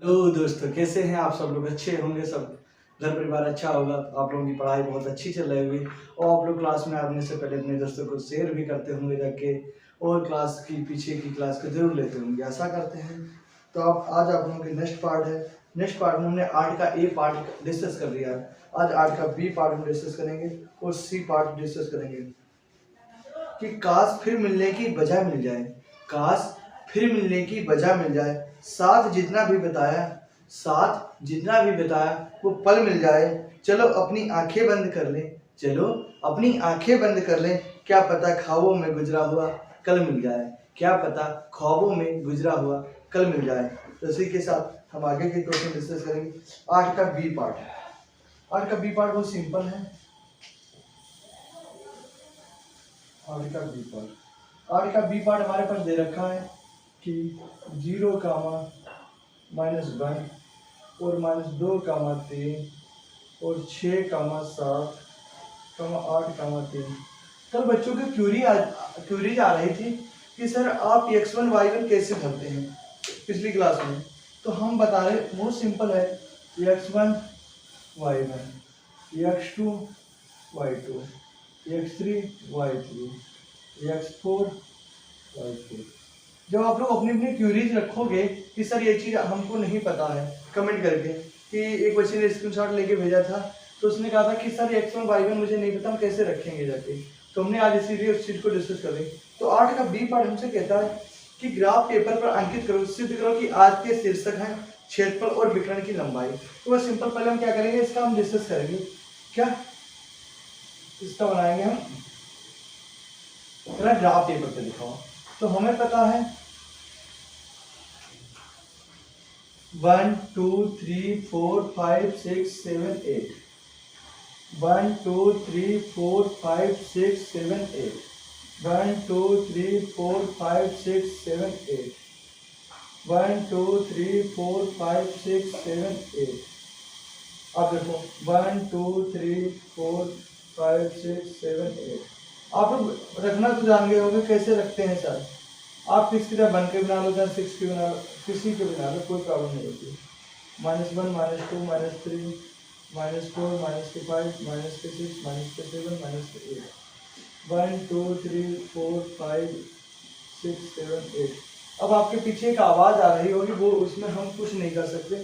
Hello दोस्तों, कैसे हैं आप सब लोग? अच्छे होंगे सब, घर परिवार अच्छा होगा। आप लोगों की पढ़ाई बहुत अच्छी चल रही होगी और आप लोग क्लास में आने से पहले अपने दोस्तों को शेयर भी करते होंगे जाके, और क्लास की पीछे की क्लास को जरूर लेते होंगे, ऐसा करते हैं। तो अब आज आप लोगों की नेक्स्ट पार्ट है। नेक्स्ट पार्ट में हमने आर्ट का ए पार्ट डिस्कस कर लिया है। आज आर्ट का बी पार्ट हम डिस्कस करेंगे और सी पार्ट डिस्कस करेंगे कि काश फिर मिलने की बजाय मिल जाए। काश फिर मिलने की बजाय मिल जाए, साथ जितना भी बताया, साथ जितना भी बताया वो पल मिल जाए। चलो अपनी आंखें बंद कर लें, चलो अपनी आंखें बंद कर लें, क्या पता ख्वाबों में गुजरा हुआ कल मिल जाए, क्या पता ख्वाबों में गुजरा हुआ कल मिल जाए। तो इसी के साथ हम आगे के क्वेश्चन डिस्कस करेंगे। आर्ट का बी पार्ट है। आर्ट का बी पार्ट बहुत सिंपल है। आर्ट का बी पार्ट, आर्ट का बी पार्ट हमारे पास दे रखा है कि 0, -1 और -2, 3 और 6, 7, 8, 3। कल बच्चों की क्यूरीज आ रही थी कि सर आप x1 y1 कैसे भरते हैं पिछली क्लास में। तो हम बता रहे बहुत सिंपल है, x1 y1, x2 y2, x3 y3, x4 y4। जब आप लोग अपनी अपनी क्यूरीज रखोगे कि सर ये चीज़ हमको नहीं पता है, कमेंट करके, कि एक बच्चे ने स्क्रीनशॉट लेके भेजा था तो उसने कहा था कि सर x1 y1 मुझे नहीं पता, हम कैसे रखेंगे जाके। तो हमने आज इसीलिए उस चीज़ को डिस्कस कर ली। तो आर्ट का बी पार्ट हमसे कहता है कि ग्राफ पेपर पर अंकित करो, सिद्ध करो कि आज के शीर्षक हैं क्षेत्रफल और विकर्ण की लंबाई। तो वह सिंपल, पहले हम क्या करेंगे, इसका हम डिस्कस करेंगे। क्या इसका बनाएंगे हम ग्राफ पेपर पे लिखा हुआ। तो हमें पता है 1 2 3 4 5 6 7 8, 1 2 3 4 5 6 7 8, 1 2 3 4 5 6 7 8, 1 2 3 4 5 6 7 8। अब देखो 1 2 3 4 5 6 7 8। आप लोग रखना तो जान गए होंगे कैसे रखते हैं सर। आप किसकी तरह 1 के बना लो, चाहे 6 के बना लो, किसी के बना लो, कोई प्रॉब्लम नहीं होती। -1 -2 -3 -4 -2 -5 -6 -7 -8, 1 2 3 4 5 6 7 8। अब आपके पीछे एक आवाज़ आ रही होगी, वो उसमें हम कुछ नहीं कर सकते,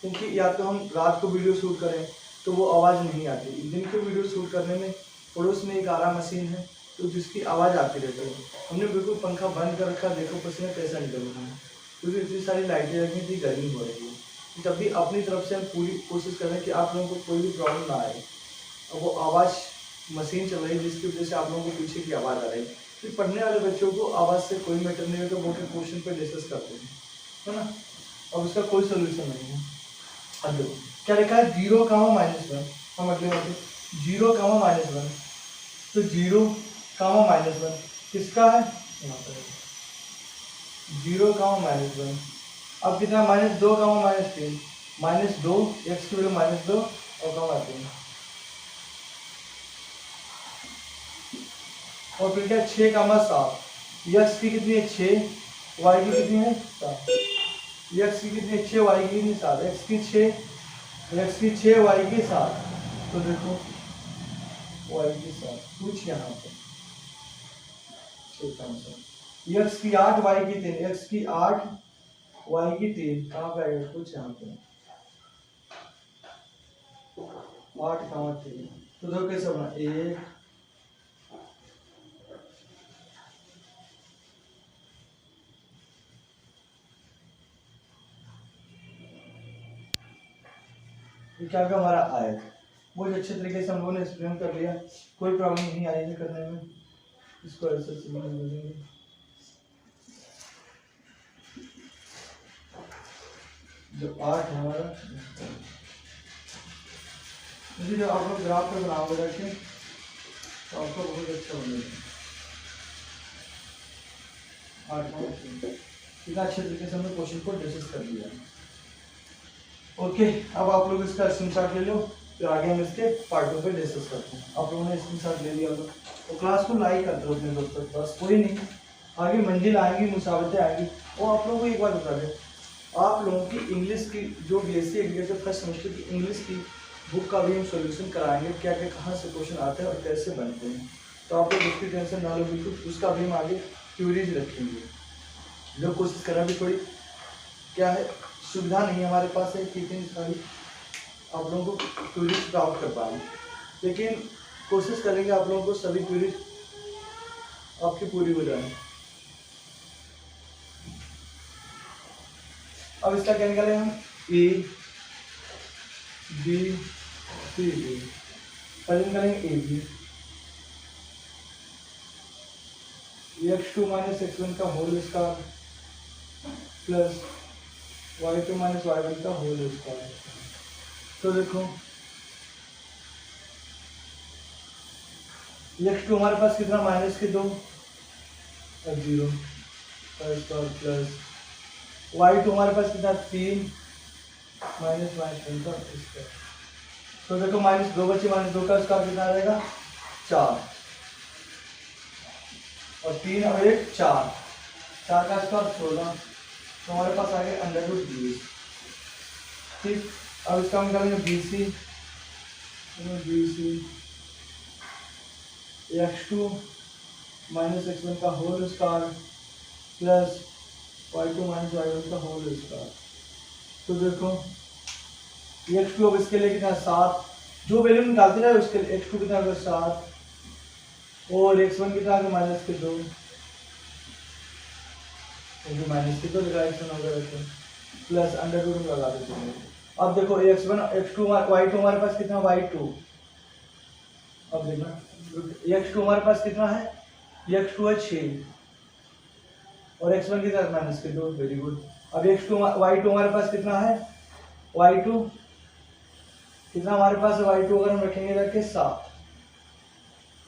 क्योंकि या तो हम रात को वीडियो शूट करें तो वो आवाज़ नहीं आती। दिन के वीडियो शूट करने में पड़ोस में एक आरा मशीन है तो जिसकी आवाज़ आती रहती है। हमने बिल्कुल पंखा बंद कर रखा, देखो पसीना कैसा निकल रहा है, क्योंकि इतनी सारी लाइटें लगी थी, गर्मी हो रही है। तब भी अपनी तरफ से हम पूरी कोशिश कर रहे हैं कि आप लोगों को कोई भी प्रॉब्लम ना आए। अब वो आवाज़ मशीन चल रही है जिसकी वजह से आप लोगों को पीछे की आवाज़ आ रही है। फिर पढ़ने वाले बच्चों को आवाज़ से कोई मैटर नहीं है, तो वो क्वेश्चन पे डिस्कस करते हैं, है ना। अब उसका कोई सोल्यूशन नहीं है। अब देखो क्या लिखा है, 0, -1। हम अगले बात 0, -1। तो 0, -1 किसका है, यहाँ पर 0, -1। अब कितना, -2, -3, -2 x की वैल्यू -2 और -3, और फिर क्या 6, 7। x की कितनी है 6, y की कितनी है 7। x की कितनी है 6, y की कितनी 7। x की 6 y की 7। तो देखो y की 7 कुछ यहाँ पे 6 कम से x की 8, y की 3, x की 8 y की 3 कहाँ पे आएगा, कुछ यहाँ पे 8, 3। तो देखो कैसे बना, 1 क्या क्या हमारा आयत। बहुत अच्छे तरीके से हम लोगों ने एक्सप्लेन कर लिया, कोई प्रॉब्लम नहीं आई है करने में। इसको ऐसे समझेंगे, जो 8 हमारा, मुझे जब आप लोग ग्राफ पे बनाओगे रखें तो आपको बहुत अच्छा बनेगा। 8 इतना अच्छे तरीके से हमने क्वेश्चन को डिस्कस कर लिया। ओके, अब आप लोग इसका स्क्रीनशॉट ले लो, फिर आगे हम इसके पार्टों पे डिस्कस करते हैं। आप लोगों ने स्क्रीनशॉट ले लिया होगा तो क्लास को लाइक कर दो अपने दोस्तों के पास, कोई नहीं, आगे मंजिल आएंगी, मुसावतें आएंगी। वो आप लोगों को एक बार बता दें, आप लोगों की इंग्लिश की जो बीएससी एग्रीकल्चर फर्स्ट सेमेस्टर की इंग्लिश की बुक का भी हम सॉल्यूशन कराएंगे, क्या क्या कहाँ से क्वेश्चन आते हैं और कैसे बनते हैं। तो आप लोग उसकी टेंशन ना लो बिल्कुल, उसका भी हम आगे क्यूरीज रखेंगे। लोग कोशिश करना भी थोड़ी क्या है, सुविधा नहीं हमारे पास है कि इतनी सारी आप लोगों को क्यूरीज प्राप्त कर पाएँ, लेकिन कोशिश करेंगे आप लोगों को सभी क्यूरीज आपकी पूरी हो जाए। अब इसका क्या निकालेंगे हम, ए बी सी डी, पहले निकालेंगे A B, x2 minus x1 का whole square plus y2 minus y1 का होल स्क्वायर। तो देखो x2 हमारे पास कितना, माइनस के 2 और 0 का स्क्वायर प्लस y2 हमारे पास कितना 3 माइनस y1 का स्क्वायर। तो देखो माइनस 2 बचे, माइनस 2 का स्क्वायर कितना आ जाएगा 4 और 3 और 1 4, 4 का स्क्वायर 16, तो हमारे पास आ गया अंडर रूट 20। ठीक, अब इसका हम निकालेंगे BC x2 माइनस x1 का whole square plus y2 minus y1 का होल स्क्वायर। तो देखो x2 अब इसके लिए कितना 7, जो वैल्यू निकालते रहे उसके लिए x2 कितना होगा 7 और x1 कितना होगा माइनस के 2, क्योंकि माइनस के 2 लगा x1 होगा प्लस अंडर रूट लगा देते हैं। अब देखो x1 x2 y2 हमारे पास कितना y2, अब देखना x2 हमारे पास कितना है, x2 है 6 और x1 कितना माइनस के 2, वेरी गुड। अब x2 y2 हमारे पास कितना है, y2 कितना हमारे पास है, y2 अगर हम रखेंगे रख के 7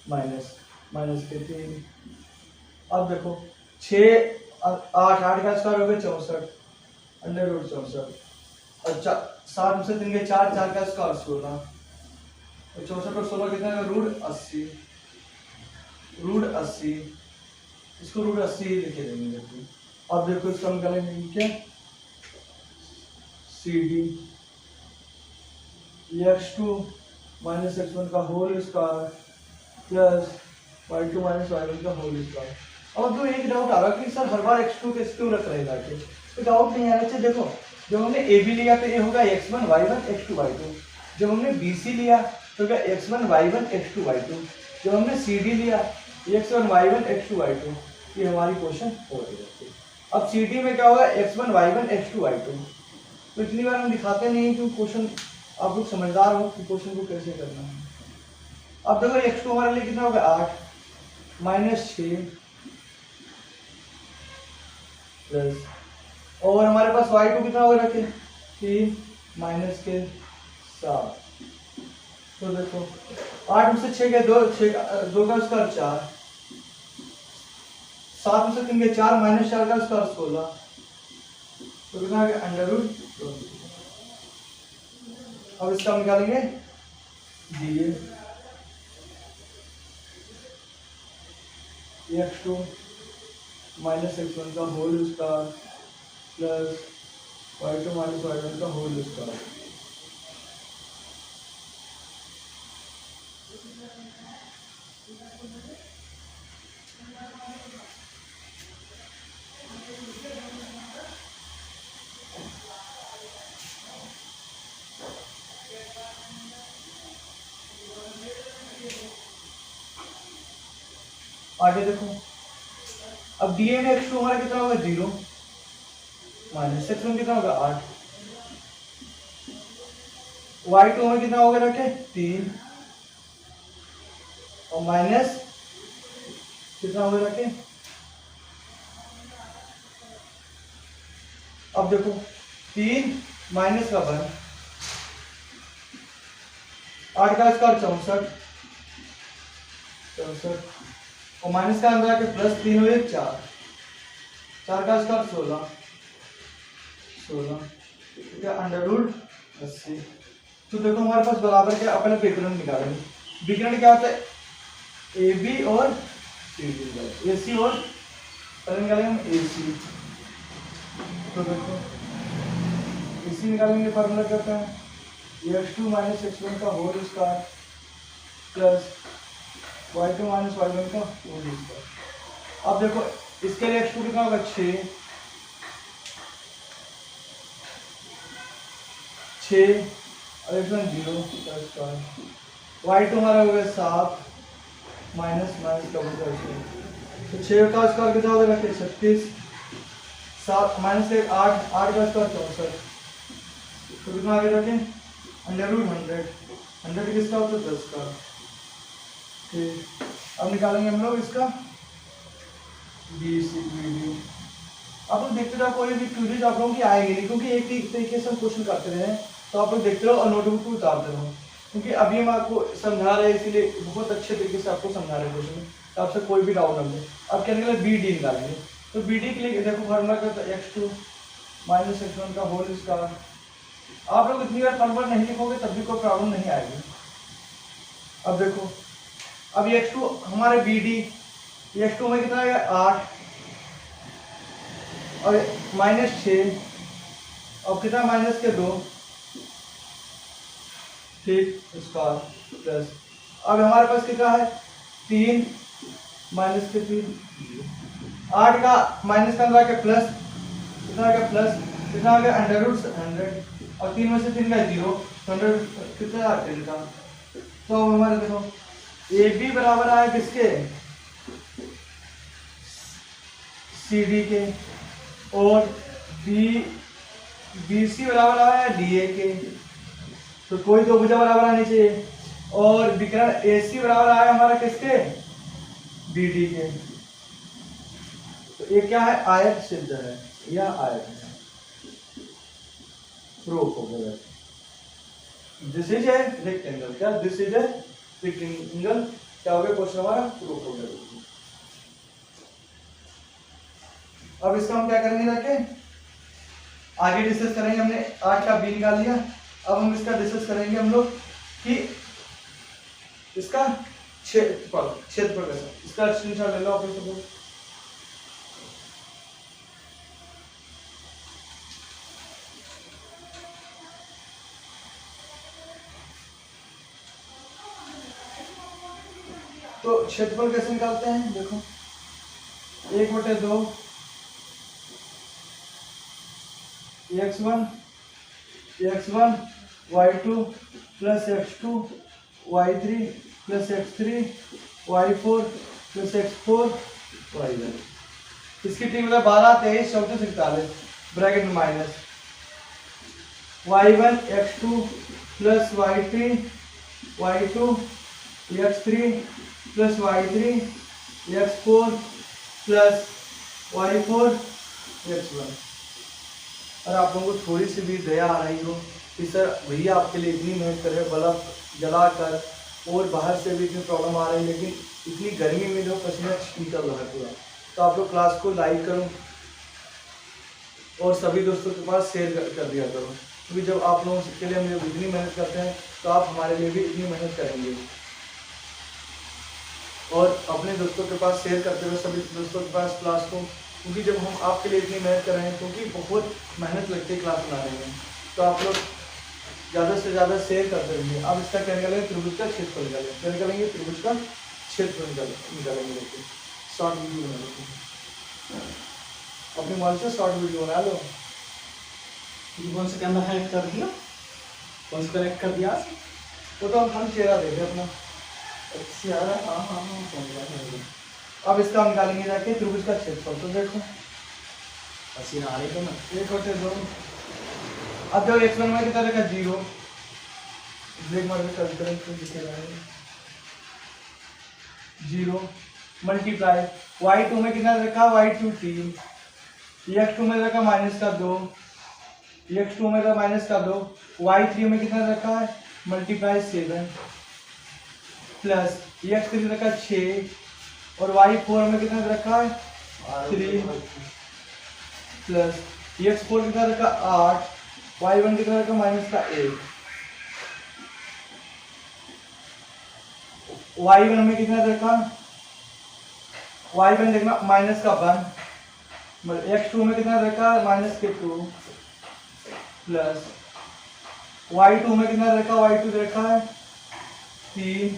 माइनस के 3। अब देखो 6 8 का स्क्वायर हो गया 64 अंडर रूट 64 और 7 में से 3 के 4, 4 का स्क्वायर 16 और 64 और 16 कितना है रूट 80, इसको रूट 80 ही लिखे देंगे। अब देखो इसका हम करेंगे क्या, CD x2 माइनस x1 का whole square plus y2 minus y1 का होल स्क्वायर। अब जो एक डाउट आ रहा है कि सर हर बार x2 के x2 रख रहे हैं, तो डाउट नहीं आना चाहिए। देखो जब हमने AB लिया तो ये होगा x1 y1 x2 y2, जब हमने BC लिया तो क्या x1 y1 x2 y2, जब हमने CD लिया x1 y1 x2 y2, ये हमारी क्वेश्चन हो रही है। अब CD में क्या होगा x1 y1 x2 y2, तो इतनी बार हम दिखाते नहीं कि क्वेश्चन आप लोग समझदार हो कि क्वेश्चन को कैसे करना है। अब देखो x2 हमारे लिए कितना होगा 8 माइनस 6 प्लस और हमारे पास y2 कितना होगा रखे 3 माइनस के 7। तो देखो 8 में से 6 के 2 का स्क्वायर 4, 7 में से 3 के 4 माइनस 4 का स्क्वायर 16, तो कितना आ गया अंडर रूट 20। अब इसका हम निकालेंगे DA x2 माइनस x1 का whole square plus y2 minus y1 का होल स्क्वायर। आगे देखो अब DA में x2 हमारा कितना होगा 0 माइनस x1 कितना होगा 8, y2 में कितना होगा रखे 3 और माइनस कितना होगा रखे। अब देखो 3 माइनस का 1, 8 का स्क्वायर 64 और माइनस का अंदर आके प्लस 3 हो 1 4, 4 का स्क्वायर 16 क्या अंडर रूट 80। तो देखो हमारे पास बराबर क्या अपना विकर्ण निकालेंगे। विकर्ण क्या होता है AB और AC और निकालेंगे हम AC। तो देखो BC निकालेंगे, फार्मूला क्या होता है x2 माइनस x1 का whole square plus y2 minus y1 का होल स्क्वायर। अब देखो इसके लिए x2 कितना होगा 6 और x1 0 का स्क्वायर, y2 हमारा हो गया 7 माइनस माइनस डबल का स्क्वायर, तो 6 का स्क्वायर कितना हो गया 36, 7 माइनस 1 8 का स्क्वायर 64, तो कितना आगे रखें अंडर रूट 100 किसका होता है 10 का। ठीक, अब निकालेंगे हम लोग इसका BC BD। आप लोग देखते रहो, कोई भी क्वेरीज आप लोगों की आएगी नहीं, क्योंकि एक ही तरीके से हम क्वेश्चन करते रहे हैं, तो आप लोग देखते रहो और नोटबुक को उतारते रहो, क्योंकि अभी हम आपको समझा रहे हैं, इसीलिए बहुत अच्छे तरीके से आपको समझा रहे हैं क्वेश्चन, तो आपसे कोई भी डाउट ना हो। अब क्या निकले BD निकालेंगे, तो BD के लिए देखो फार्मूला क्या होता है x2 माइनस x1 का होल स्क्वायर। आप लोग इतनी बार फार्मूला नहीं लिखोगे तब भी कोई प्रॉब्लम नहीं आएगी। अब देखो, अब x2 हमारे BD, x2 में कितना आएगा 8 और माइनस 6 और कितना माइनस के 2, ठीक, स्क्वायर प्लस, अब हमारे पास कितना है 3 माइनस के 3, 8 का माइनस का अंदर प्लस, कितना आ गया प्लस, कितना आ गया अंडर रूट 100 और 3 में से 3 का 0, 100 कितना आ 10 का। तो हमारे देखो AB बराबर आया किसके CD के, और BC बराबर आया DA के, तो कोई दो भुजा बराबर आनी चाहिए, और विकर्ण AC बराबर आया हमारा किसके BD के। तो ये क्या है आयत सिद्ध है, यह आयत है, प्रूफ हो गया। दिस इज ए रेक्टेंगल, क्या दिस इज ए रेक्टेंगल, क्या हो गया क्वेश्चन हमारा प्रूफ हो गया। अब इसका हम क्या करेंगे जाके आगे डिस्कस करेंगे, हमने 8 का B निकाल लिया, अब हम इसका डिस्कस करेंगे हम लोग कि इसका क्षेत्रफल कैसा, इसका स्क्रीनशॉट ले लो आप लोग। तो क्षेत्रफल कैसे निकालते हैं, देखो 1/2 x1 y2 plus x2 y3 plus x3 y4 plus x4 y1। इसकी टीम मतलब 12 23 34 41 ब्रैकेट में minus y1 x2 plus y3 y2 x3 plus y3 x4 plus y4 x1। और आप लोगों को थोड़ी सी भी दया आ रही हो कि सर भैया आपके लिए इतनी मेहनत कर रहे, बल्ब जला कर, और बाहर से भी इतनी प्रॉब्लम आ रही है, लेकिन इतनी गर्मी में जो पसीना निकल रहा है पूरा, तो आप लोग क्लास को लाइक करो और सभी दोस्तों के पास शेयर कर दिया करो, क्योंकि जब आप लोगों के लिए हम लोग इतनी मेहनत करते हैं तो आप हमारे लिए भी इतनी मेहनत करेंगे। और अपने दोस्तों के पास शेयर करते हुए सभी दोस्तों के पास क्लास को, क्योंकि जब हम आपके लिए इतनी मेहनत कर रहे हैं, क्योंकि बहुत मेहनत लगती है क्लास बनाने में, तो आप लोग ज़्यादा से ज़्यादा शेयर करते रहेंगे। अब इसका क्या निकालेंगे, त्रिभुज का क्षेत्रफल निकालेंगे, क्या निकालेंगे त्रिभुज का क्षेत्रफल निकालेंगे। देखिए शॉर्ट वीडियो बना लो, अपने मोबाइल से शॉर्ट वीडियो बना लो। कौन सा कैमरा हैक कर दिया, कौन सा कनेक्ट कर दिया, वो तो हम चेहरा देखे अपना। अच्छा हाँ अब इसका हम निकालेंगे जाके त्रिभुज का क्षेत्रफल, तो देखो पसीना आ रही तो ना 1/2। अब जब x1 में कितना रखा 0, ब्रेक मार के कल करें तो दिखेगा 0 मल्टीप्लाई y2 में कितना रखा y2 3, x2 में रखा माइनस का 2, x2 में रखा माइनस का 2, y3 में कितना रखा है मल्टीप्लाई 7 प्लस x3 रखा 6 और y4 में कितना रखा है 3 प्लस x4 कितना रखा 8, y1 कितना रखा माइनस का 1, y1 में कितना रखा y1 देखना माइनस का 1, x2 में कितना रखा माइनस के 2, प्लस y2 में कितना रखा, y2 रखा है 3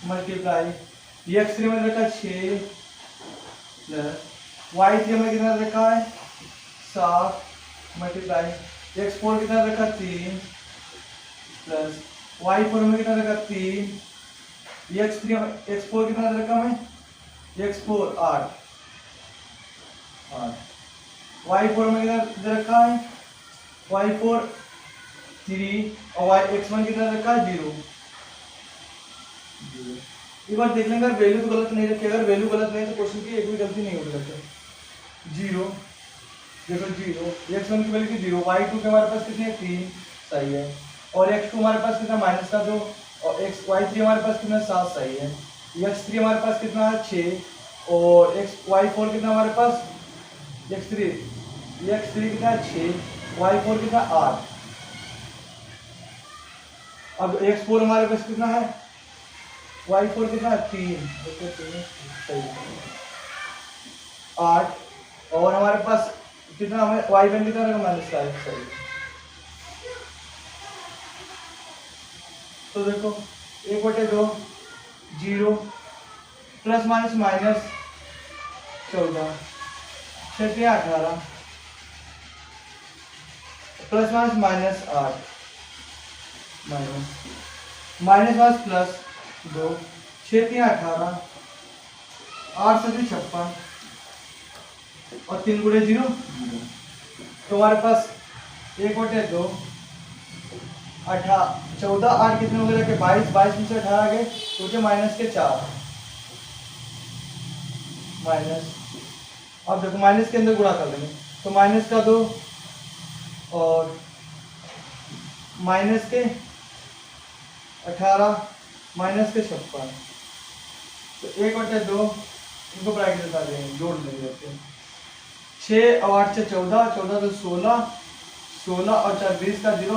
मल्टीप्लाई x3 में रखा 6 प्लस y3 में कितना रखा है 7 मल्टीप्लाई x4 कितना रखा 3 प्लस y4 में कितना रखा 3 x4 कितना रखा मैं x4 8 y4 में कितना रखा है y4 3 और x1 कितना रखा है 0। एक बार देख लेंगे वैल्यू तो गलत नहीं रखी, अगर वैल्यू गलत नहीं तो क्वेश्चन की एक भी गलती नहीं होगी लगता 0। देखो 0 x1 की वैल्यू 0, y2 के हमारे पास कितने 3 सही है, और x2 हमारे पास कितना माइनस का 2 और y3 हमारे पास कितना 7 सही है, x3 हमारे पास कितना है 6 और y4 कितना हमारे पास x3 कितना 6 y4 कितना 8। अब x4 हमारे पास कितना है y4 कितना 3 सही 8 और हमारे पास कितना हमें y1 कितना रहेगा माइनस का सही। तो देखो 1/2 0 plus minus minus 14 6 18 plus minus minus 8 minus minus plus 2 6 18 8 से 56 और 3 गुणे 0 तो हमारे पास 1/2 14 8 कितने हो गए 22 में से 18 गए तो माइनस के 4 माइनस। अब देखो माइनस के अंदर गुणा कर लेंगे तो माइनस का 2 और माइनस के 18 माइनस के 56 तो 1/2 इनको ब्रैकेट बता देंगे जोड़ देंगे 6 और 8 से 14 14 तो 16 और 4 20 का 0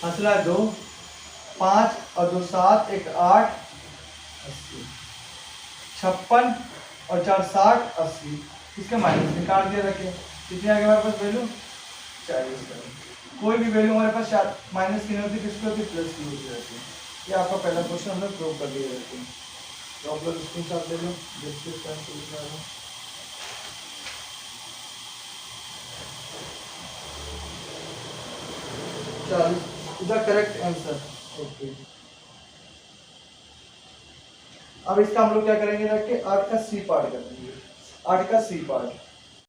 हंसला 2 5 और 2 7 1 8 80 56 और 4 60 80 इसके माइनस निकाल दिया रखे कितने आ गए हमारे पास वैल्यू 40 का। कोई भी वैल्यू हमारे पास माइनस की नहीं होती किसकी होती प्लस की होती रहती है। ये आपका पहला क्वेश्चन हम लोग प्रूव कर दिए रहते हैं तो आप लोग स्क्रीनशॉट ले लो देखते चल द करेक्ट आंसर ओके। अब इसका हम लोग क्या करेंगे रख के 8 का सी पार्ट कर देंगे 8 का सी पार्ट